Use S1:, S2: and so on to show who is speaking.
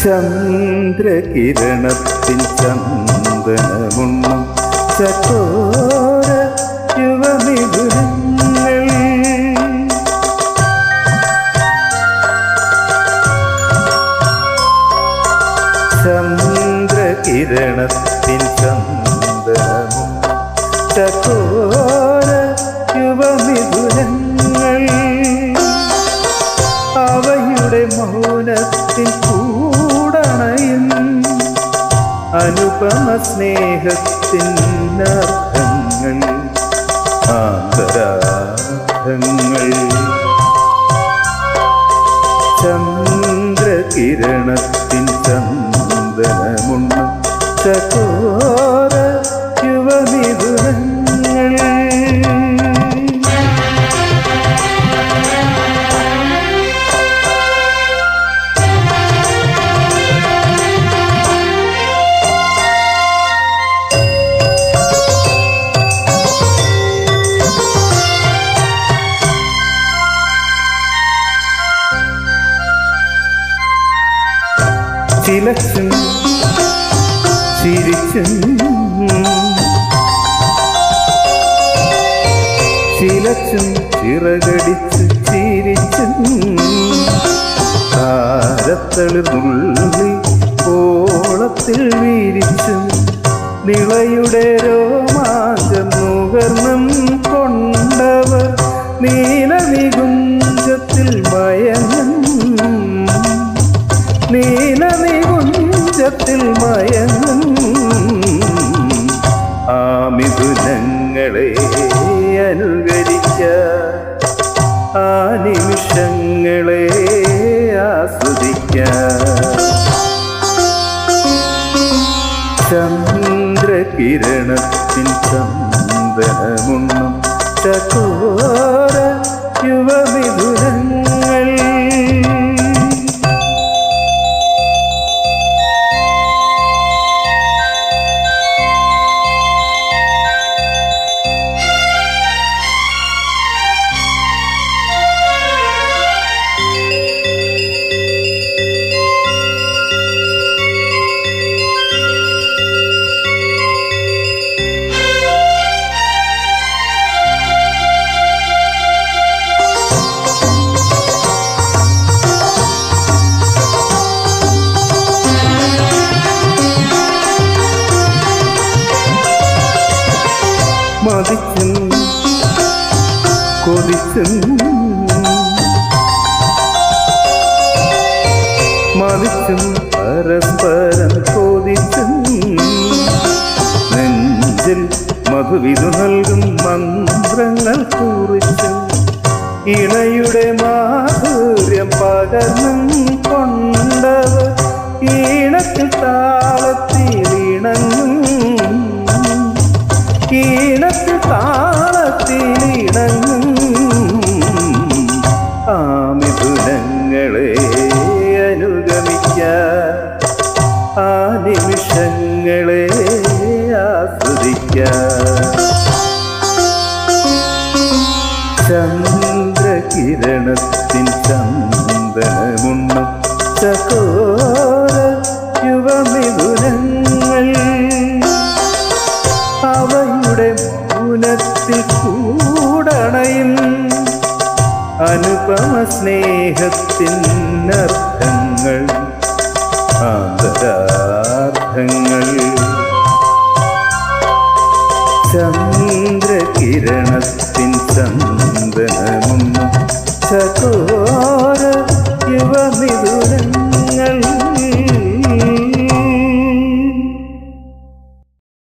S1: ചന്ദ്രകിരണത്തിൻ ചന്ദനമുണ്ണും ചകോര യുവമിഥുനങ്ങൾ. ചന്ദ്രകിരണത്തിൻ ചന്ദനമുണ്ണും ചകോര യുവമിഥുനങ്ങൾ. അവയുടെ മൗനത്തിൻ കൂടണയും അനുപമ സ്നേഹത്തിൻ അർത്ഥങ്ങൾ ആന്തരാർത്ഥങ്ങൾ. ചന്ദ്രകിരണത്തിൻ ചന്ദനമുണ്ണും ചകോര യുവമിഥുനങ്ങൾ. ചിലച്ചും ചിരിച്ചും ചിലച്ചും ചിറകടിച്ചു ചിരിച്ചും താരത്തളിർന്നുള്ളി ഓളത്തിൽ വീരിച്ചും നിളയുടെ രോമാഞ്ചം നുകർന്നും കൊണ്ടവർ നീലനികുഞ്ചത്തിൽ മയങ്ങും നീലനികുഞ്ചത്തിൽ മയങ്ങും ആ മിഥുനങ്ങളെ അനുകരിക്ക ആ നിമിഷങ്ങളെ ആസ്വദിക്ക. ചന്ദ്രകിരണത്തിൻ ചന്ദനമുണ്ണും ചകോര യുവമിഥുനങ്ങൾ. മതിച്ചും കൊതിച്ചും മതിച്ചും പരസ്പരം കൊതിച്ചും നെഞ്ചിൽ മധുവിധു നൽകും മന്ത്രങ്ങൾ കുറിച്ചും ഇണയുടെ മാധുര്യം പകർന്നും കൊണ്ടവർ ഈണത്തിൽ താളത്തിൽ ഇണങ്ങും ഈണത്തിൽ താളത്തിലിണങ്ങും ആ മിഥുനങ്ങളെ അനുഗമിക്ക ആ നിമിഷങ്ങളെ ആസ്വദിക്ക. ചന്ദ്രകിരണത്തിൻ ചന്ദനമുണ്ണും ചകോര യുവമിഥുനങ്ങൾ. അവയുടെ മൗനത്തിൽ കൂടണയും അനുപമ സ്നേഹത്തിൻ അർത്ഥങ്ങൾ ആന്തരാർത്ഥങ്ങൾ. ചന്ദ്രകിരണത്തിൻ ചന്ദനമുണ്ണും ചകോര